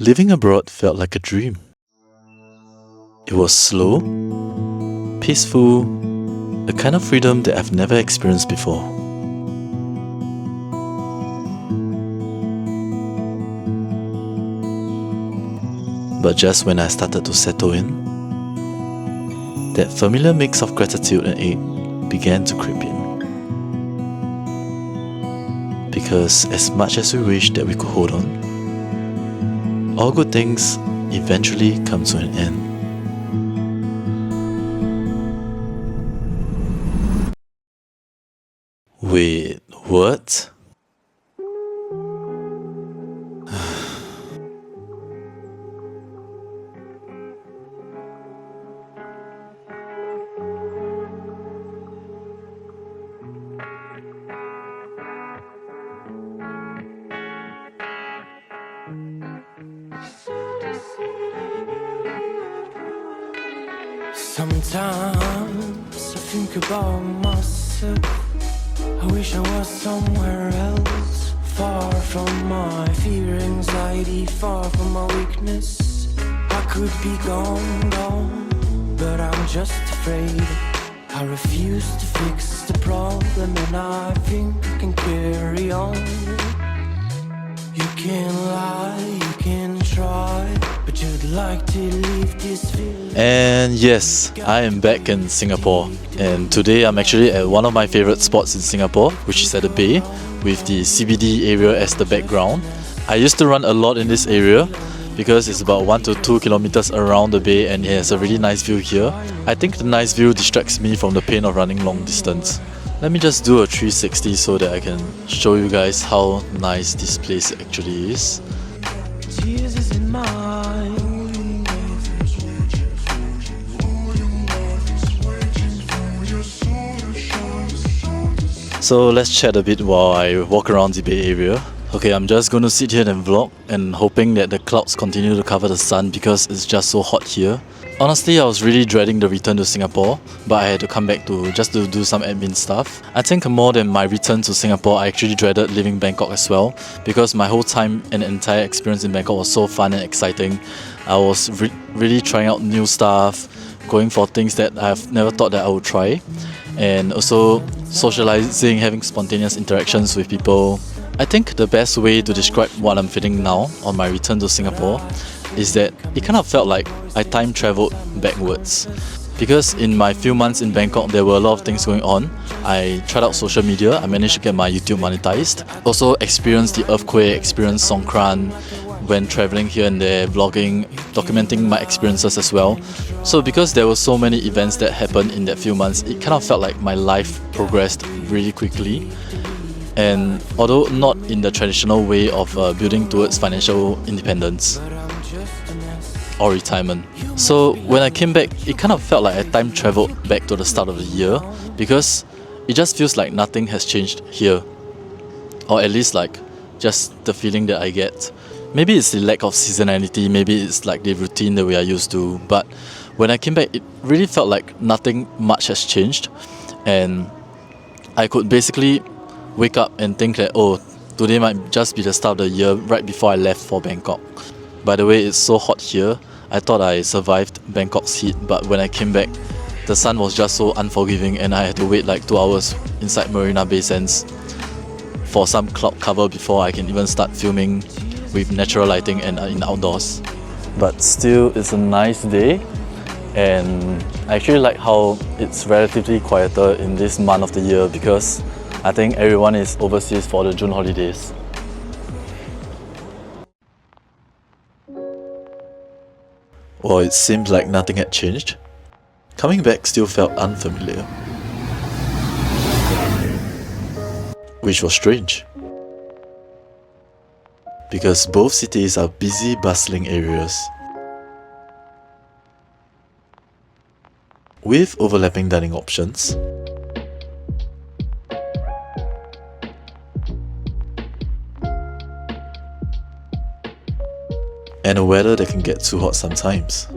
Living abroad felt like a dream. It was slow, peaceful, a kind of freedom that I've never experienced before. But just when I started to settle in, that familiar mix of gratitude and ache began to creep in. Because as much as we wish that we could hold on, all good things eventually come to an end. Wait, what? Sometimes I think about myself. I wish I was somewhere else, far from my fear, anxiety, far from my weakness. I could be gone, but I'm just afraid. I refuse to fix the problem, and I think I can carry on. You can lie, you can try, but you'd like to leave this feeling. And yes, I am back in Singapore, and today I'm actually at one of my favorite spots in Singapore, which is at the Bay, with the CBD area as the background. I used to run a lot in this area because it's about 1 to 2 kilometers around the Bay and it has a really nice view here. I think the nice view distracts me from the pain of running long distance. Let me just do a 360 so that I can show you guys how nice this place actually is. Jesus in mine. So let's chat a bit while I walk around the Bay Area. Okay, I'm just going to sit here and vlog and hoping that the clouds continue to cover the sun because it's just so hot here. Honestly, I was really dreading the return to Singapore, but I had to come back just to do some admin stuff. I think more than my return to Singapore, I actually dreaded leaving Bangkok as well, because my whole time and entire experience in Bangkok was so fun and exciting. I was really trying out new stuff, going for things that I've never thought that I would try, and also socializing, having spontaneous interactions with people. I think the best way to describe what I'm feeling now on my return to Singapore is that it kind of felt like I time travelled backwards. Because in my few months in Bangkok, there were a lot of things going on. I tried out social media, I managed to get my YouTube monetized. Also experienced the earthquake, experienced Songkran when travelling here and there, vlogging, documenting my experiences as well. So because there were so many events that happened in that few months, it kind of felt like my life progressed really quickly. And although not in the traditional way of building towards financial independence or retirement. So when I came back, it kind of felt like I time travelled back to the start of the year, because it just feels like nothing has changed here. Or at least like just the feeling that I get. Maybe it's the lack of seasonality, maybe it's like the routine that we are used to, but when I came back, it really felt like nothing much has changed, and I could basically wake up and think that, oh, today might just be the start of the year right before I left for Bangkok. By the way, it's so hot here. I thought I survived Bangkok's heat, but when I came back, the sun was just so unforgiving and I had to wait like 2 hours inside Marina Bay Sands for some cloud cover before I can even start filming with natural lighting and in outdoors. But still, it's a nice day, and I actually like how it's relatively quieter in this month of the year because I think everyone is overseas for the June holidays. Well, it seemed like nothing had changed. Coming back still felt unfamiliar, which was strange, because both cities are busy, bustling areas with overlapping dining options, and a weather that can get too hot sometimes.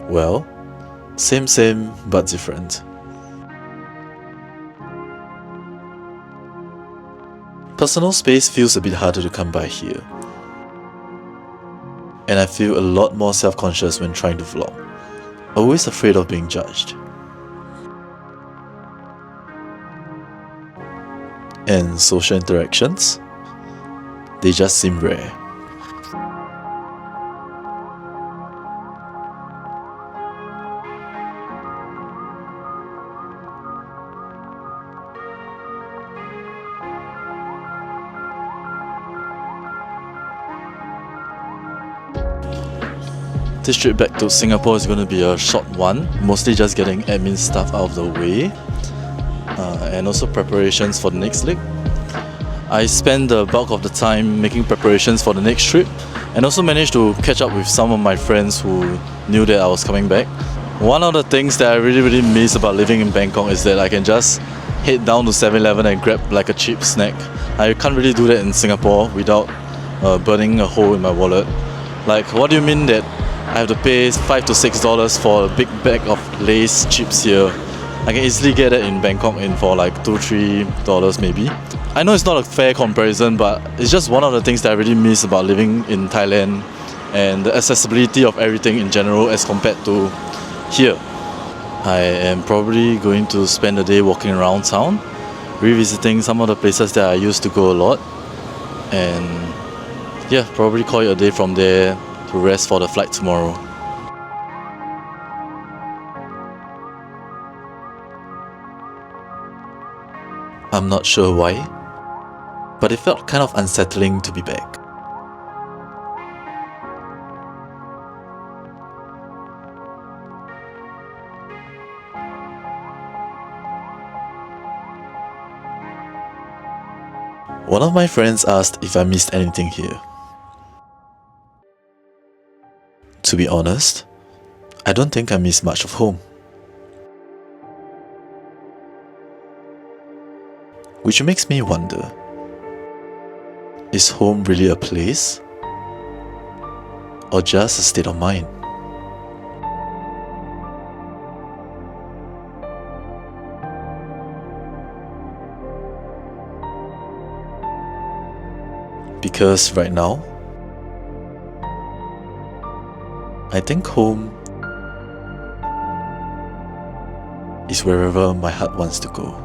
Well, Same, but different. Personal space feels a bit harder to come by here. And I feel a lot more self-conscious when trying to vlog. Always afraid of being judged. And social interactions? They just seem rare. This trip back to Singapore is going to be a short one, mostly just getting admin stuff out of the way and also preparations for the next leg. I spent the bulk of the time making preparations for the next trip and also managed to catch up with some of my friends who knew that I was coming back. One of the things that I really miss about living in Bangkok is that I can just head down to 7-Eleven and grab like a cheap snack. I can't really do that in Singapore without burning a hole in my wallet. Like, what do you mean that I have to pay $5 to $6 for a big bag of Lay's chips here? I can easily get it in Bangkok for like $2-3 maybe. I know it's not a fair comparison, but it's just one of the things that I really miss about living in Thailand and the accessibility of everything in general as compared to here. I am probably going to spend the day walking around town, revisiting some of the places that I used to go a lot, and yeah, probably call it a day from there to rest for the flight tomorrow. I'm not sure why, but it felt kind of unsettling to be back. One of my friends asked if I missed anything here. To be honest, I don't think I miss much of home. Which makes me wonder, is home really a place? Or just a state of mind? Because right now, I think home is wherever my heart wants to go.